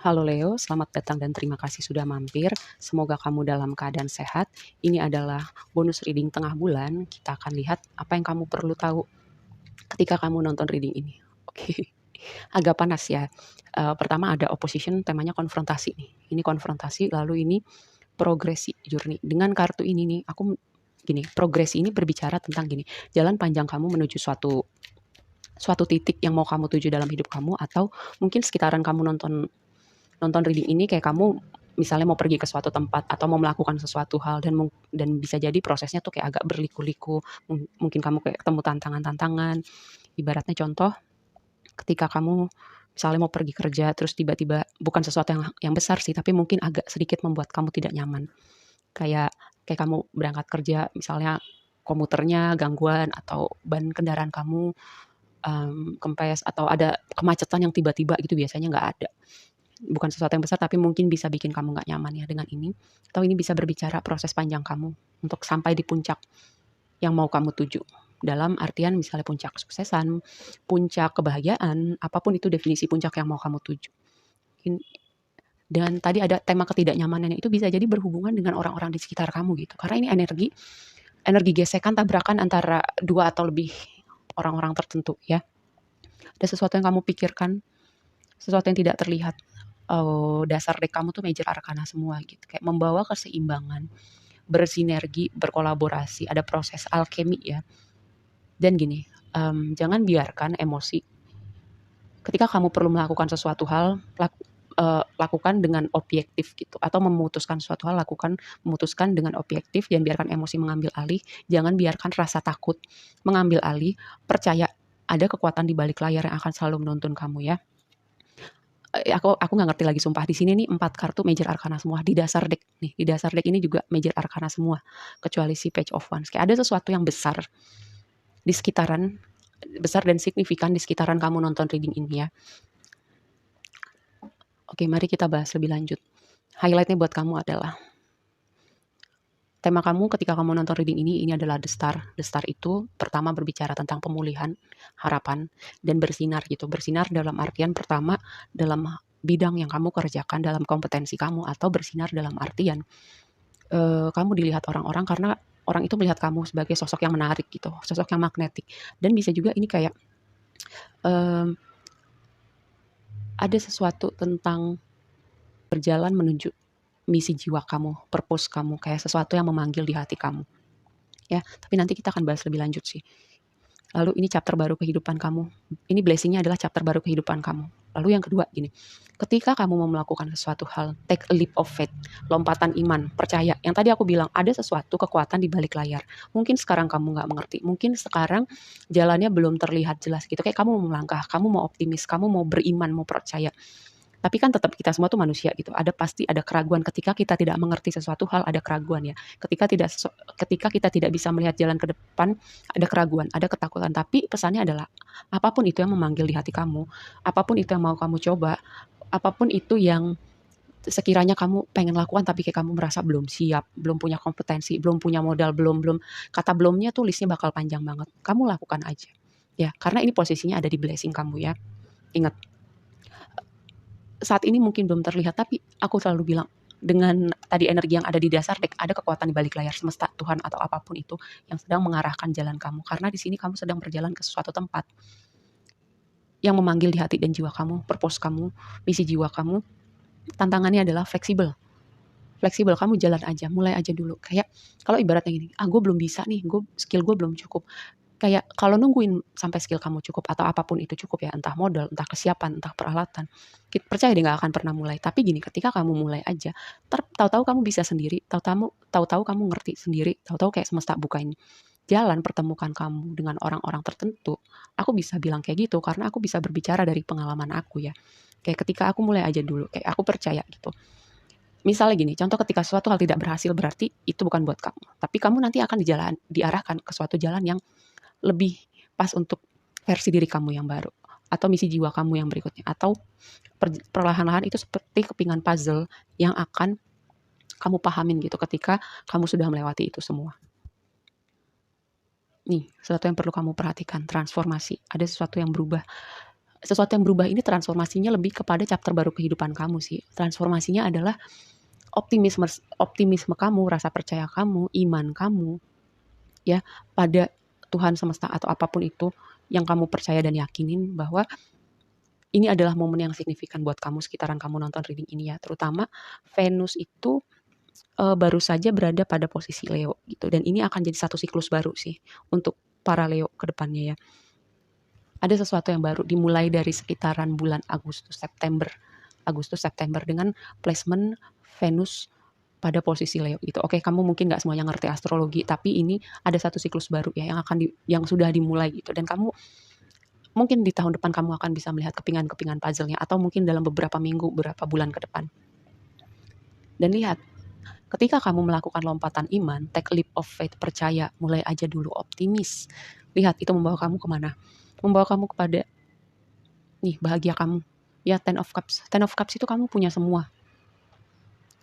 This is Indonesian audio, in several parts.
Halo Leo, selamat datang dan terima kasih sudah mampir. Semoga kamu dalam keadaan sehat. Ini adalah bonus reading tengah bulan. Kita akan lihat apa yang kamu perlu tahu ketika kamu nonton reading ini. Oke, agak panas ya. Pertama ada opposition, temanya konfrontasi nih. Ini konfrontasi, lalu ini progresi journey. Dengan kartu ini nih, progresi ini berbicara tentang gini, jalan panjang kamu menuju suatu titik yang mau kamu tuju dalam hidup kamu, atau mungkin sekitaran kamu nonton nonton reading ini kayak kamu misalnya mau pergi ke suatu tempat atau mau melakukan sesuatu hal dan bisa jadi prosesnya tuh kayak agak berliku-liku. Mungkin kamu kayak ketemu tantangan-tantangan. Ibaratnya contoh ketika kamu misalnya mau pergi kerja terus tiba-tiba bukan sesuatu yang besar sih, tapi mungkin agak sedikit membuat kamu tidak nyaman. Kayak kayak kamu berangkat kerja misalnya komuternya gangguan atau ban kendaraan kamu kempes atau ada kemacetan yang tiba-tiba gitu, biasanya nggak ada. Bukan sesuatu yang besar tapi mungkin bisa bikin kamu nggak nyaman ya dengan ini. Atau ini bisa berbicara proses panjang kamu untuk sampai di puncak yang mau kamu tuju. Dalam artian misalnya puncak kesuksesan, puncak kebahagiaan, apapun itu definisi puncak yang mau kamu tuju. Dan tadi ada tema ketidaknyamanannya, itu bisa jadi berhubungan dengan orang-orang di sekitar kamu gitu. Karena ini energi gesekan, tabrakan antara dua atau lebih orang-orang tertentu ya. Ada sesuatu yang kamu pikirkan, sesuatu yang tidak terlihat. Dasar deck kamu tuh major arcana semua gitu, kayak membawa keseimbangan, bersinergi, berkolaborasi, ada proses alkemi ya. Dan gini, jangan biarkan emosi ketika kamu perlu melakukan sesuatu hal, lakukan dengan objektif gitu, atau memutuskan sesuatu hal, memutuskan dengan objektif, jangan biarkan emosi mengambil alih, jangan biarkan rasa takut mengambil alih, percaya ada kekuatan di balik layar yang akan selalu menuntun kamu ya. Aku nggak ngerti lagi sumpah, di sini nih 4 kartu major arcana semua di dasar deck nih. Di dasar deck ini juga major arcana semua kecuali si Page of Wands. Kayak ada sesuatu yang besar di sekitaran, besar dan signifikan di sekitaran kamu nonton reading ini ya. Oke, mari kita bahas lebih lanjut. Highlightnya buat kamu adalah tema kamu ketika kamu nonton reading ini adalah The Star. The Star itu pertama berbicara tentang pemulihan, harapan, dan bersinar gitu. Bersinar dalam artian pertama dalam bidang yang kamu kerjakan, dalam kompetensi kamu, atau bersinar dalam artian kamu dilihat orang-orang karena orang itu melihat kamu sebagai sosok yang menarik gitu, sosok yang magnetik. Dan bisa juga ini kayak ada sesuatu tentang berjalan menuju misi jiwa kamu, purpose kamu, kayak sesuatu yang memanggil di hati kamu. Ya, tapi nanti kita akan bahas lebih lanjut sih. Lalu ini chapter baru kehidupan kamu. Ini blessing-nya adalah chapter baru kehidupan kamu. Lalu yang kedua gini, ketika kamu mau melakukan sesuatu hal, take a leap of faith, lompatan iman, percaya. Yang tadi aku bilang, ada sesuatu kekuatan di balik layar. Mungkin sekarang kamu nggak mengerti, mungkin sekarang jalannya belum terlihat jelas gitu. Kayak kamu mau melangkah, kamu mau optimis, kamu mau beriman, mau percaya. Tapi kan tetap kita semua tuh manusia gitu. Pasti ada keraguan ketika kita tidak mengerti sesuatu hal, ada keraguan ya. Ketika kita tidak bisa melihat jalan ke depan, ada keraguan, ada ketakutan. Tapi pesannya adalah apapun itu yang memanggil di hati kamu, apapun itu yang mau kamu coba, apapun itu yang sekiranya kamu pengen lakukan tapi kayak kamu merasa belum siap, belum punya kompetensi, belum punya modal, belum kata belumnya tuh listnya bakal panjang banget. Kamu lakukan aja. Ya, karena ini posisinya ada di blessing kamu ya. Ingat, saat ini mungkin belum terlihat, tapi aku selalu bilang dengan tadi energi yang ada di dasar deck, ada kekuatan di balik layar semesta, Tuhan atau apapun itu yang sedang mengarahkan jalan kamu. Karena di sini kamu sedang berjalan ke suatu tempat yang memanggil di hati dan jiwa kamu, purpose kamu, misi jiwa kamu. Tantangannya adalah fleksibel. Fleksibel, kamu jalan aja, mulai aja dulu. Kayak kalau ibaratnya gini, gue belum bisa nih, skill gue belum cukup. Kayak kalau nungguin sampai skill kamu cukup atau apapun itu cukup ya, entah modal, entah kesiapan, entah peralatan, percaya deh nggak akan pernah mulai. Tapi gini, ketika kamu mulai aja, tahu-tahu kamu bisa sendiri, tahu-tahu kamu ngerti sendiri, tahu-tahu kayak semesta bukain jalan, pertemukan kamu dengan orang-orang tertentu. Aku bisa bilang kayak gitu karena aku bisa berbicara dari pengalaman aku ya. Kayak ketika aku mulai aja dulu, kayak aku percaya gitu. Misalnya gini, contoh ketika suatu hal tidak berhasil berarti itu bukan buat kamu. Tapi kamu nanti akan diarahkan ke suatu jalan yang lebih pas untuk versi diri kamu yang baru atau misi jiwa kamu yang berikutnya, atau perlahan-lahan itu seperti kepingan puzzle yang akan kamu pahamin gitu ketika kamu sudah melewati itu semua. Nih, sesuatu yang perlu kamu perhatikan, transformasi. Ada sesuatu yang berubah sesuatu yang berubah ini transformasinya lebih kepada chapter baru kehidupan kamu sih. Transformasinya adalah optimisme optimisme kamu, rasa percaya kamu, iman kamu ya pada Tuhan semesta atau apapun itu yang kamu percaya dan yakinin bahwa ini adalah momen yang signifikan buat kamu sekitaran kamu nonton reading ini ya. Terutama Venus itu baru saja berada pada posisi Leo gitu dan ini akan jadi satu siklus baru sih untuk para Leo ke depannya ya. Ada sesuatu yang baru dimulai dari sekitaran bulan Agustus September dengan placement Venus pada posisi Leo gitu. Oke, kamu mungkin nggak semuanya ngerti astrologi, tapi ini ada satu siklus baru ya yang sudah dimulai gitu dan kamu mungkin di tahun depan kamu akan bisa melihat kepingan-kepingan puzzle-nya atau mungkin dalam beberapa minggu, beberapa bulan ke depan. Dan lihat, ketika kamu melakukan lompatan iman, take a leap of faith, percaya, mulai aja dulu, optimis. Lihat, itu membawa kamu kemana? Membawa kamu kepada, nih, bahagia kamu. Ya, Ten of Cups. Ten of Cups itu kamu punya semua.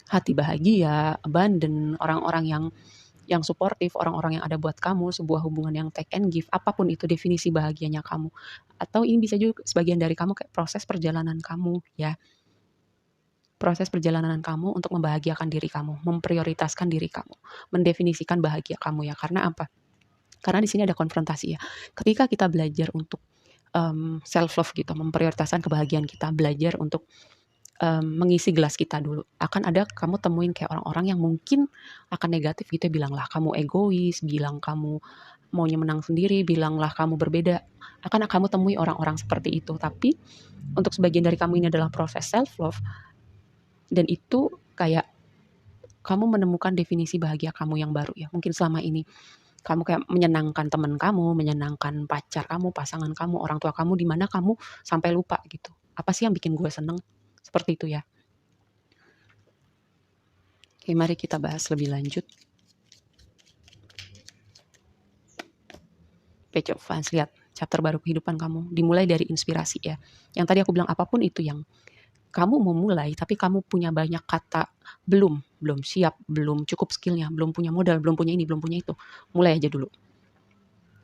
Hati bahagia, abundant, orang-orang yang suportif, orang-orang yang ada buat kamu, sebuah hubungan yang take and give, apapun itu definisi bahagianya kamu. Atau ini bisa juga sebagian dari kamu kayak proses perjalanan kamu, ya. Proses perjalanan kamu untuk membahagiakan diri kamu, memprioritaskan diri kamu, mendefinisikan bahagia kamu ya. Karena apa? Karena di sini ada konfrontasi ya. Ketika kita belajar untuk self love gitu, memprioritaskan kebahagiaan kita, belajar untuk mengisi gelas kita dulu. Akan ada kamu temuin kayak orang-orang yang mungkin akan negatif gitu ya, bilanglah kamu egois, bilang kamu maunya menang sendiri, bilanglah kamu berbeda. Akan kamu temui orang-orang seperti itu. Tapi untuk sebagian dari kamu ini adalah proses self love dan itu kayak kamu menemukan definisi bahagia kamu yang baru ya. Mungkin selama ini kamu kayak menyenangkan teman kamu, menyenangkan pacar kamu, pasangan kamu, orang tua kamu, di mana kamu sampai lupa gitu. Apa sih yang bikin gue seneng? Seperti itu ya. Oke, mari kita bahas lebih lanjut. Page of Wands, lihat chapter baru kehidupan kamu. Dimulai dari inspirasi ya. Yang tadi aku bilang apapun itu yang kamu mau mulai, tapi kamu punya banyak kata belum siap, belum cukup skillnya, belum punya modal, belum punya ini, belum punya itu. Mulai aja dulu.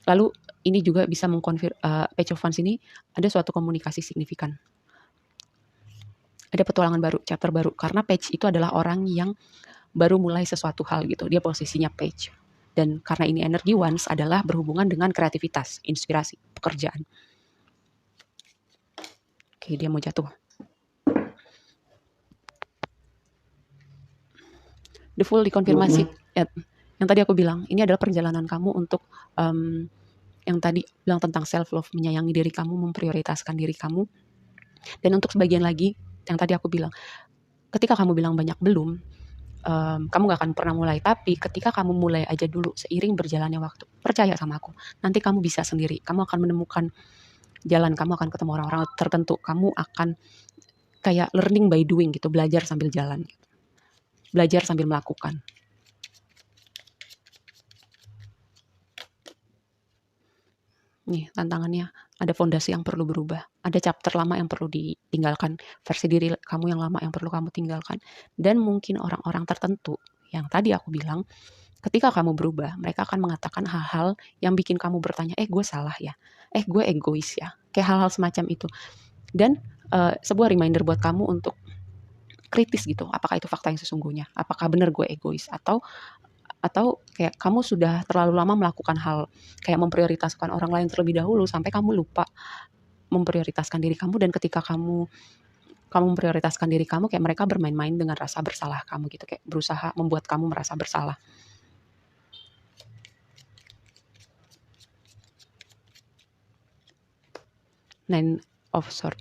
Lalu ini juga bisa Page of Wands ini ada suatu komunikasi signifikan. Ada petualangan baru, chapter baru. Karena Page itu adalah orang yang baru mulai sesuatu hal gitu. Dia posisinya Page. Dan karena ini energi Wands adalah berhubungan dengan kreativitas, inspirasi, pekerjaan. Oke, dia mau jatuh. The Fool dikonfirmasi. Yang tadi aku bilang, ini adalah perjalanan kamu untuk yang tadi bilang tentang self love, menyayangi diri kamu, memprioritaskan diri kamu. Dan untuk sebagian lagi yang tadi aku bilang, ketika kamu bilang banyak belum, kamu gak akan pernah mulai. Tapi ketika kamu mulai aja dulu, seiring berjalannya waktu, percaya sama aku, nanti kamu bisa sendiri. Kamu akan menemukan jalan, kamu akan ketemu orang-orang tertentu, kamu akan kayak learning by doing gitu, belajar sambil jalan gitu. Belajar sambil melakukan. Nih tantangannya, ada fondasi yang perlu berubah, ada chapter lama yang perlu ditinggalkan, versi diri kamu yang lama yang perlu kamu tinggalkan, dan mungkin orang-orang tertentu yang tadi aku bilang, ketika kamu berubah, mereka akan mengatakan hal-hal yang bikin kamu bertanya, gue salah ya, gue egois ya, kayak hal-hal semacam itu. Dan sebuah reminder buat kamu untuk kritis gitu, apakah itu fakta yang sesungguhnya, apakah benar gue egois, atau kayak kamu sudah terlalu lama melakukan hal kayak memprioritaskan orang lain terlebih dahulu sampai kamu lupa memprioritaskan diri kamu, dan ketika kamu memprioritaskan diri kamu, kayak mereka bermain-main dengan rasa bersalah kamu gitu, kayak berusaha membuat kamu merasa bersalah. Nine of Swords.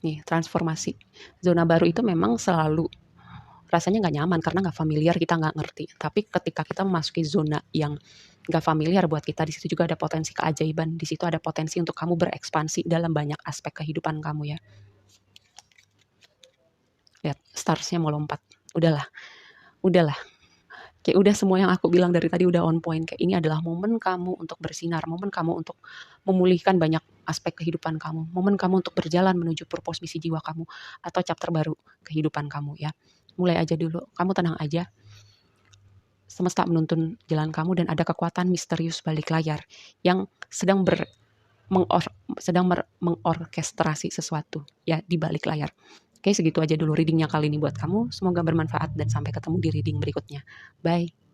Nih, transformasi. Zona baru itu memang selalu rasanya nggak nyaman karena nggak familiar, kita nggak ngerti. Tapi ketika kita memasuki zona yang nggak familiar buat kita, di situ juga ada potensi keajaiban. Di situ ada potensi untuk kamu berekspansi dalam banyak aspek kehidupan kamu ya. Lihat, starsnya mau lompat. Udahlah. Kayak udah semua yang aku bilang dari tadi udah on point. Kayak ini adalah momen kamu untuk bersinar, momen kamu untuk memulihkan banyak aspek kehidupan kamu, momen kamu untuk berjalan menuju purpose misi jiwa kamu, atau chapter baru kehidupan kamu ya. Mulai aja dulu, kamu tenang aja. Semesta menuntun jalan kamu dan ada kekuatan misterius balik layar yang sedang mengorkestrasi sesuatu ya di balik layar. Oke, segitu aja dulu readingnya kali ini buat kamu. Semoga bermanfaat dan sampai ketemu di reading berikutnya. Bye.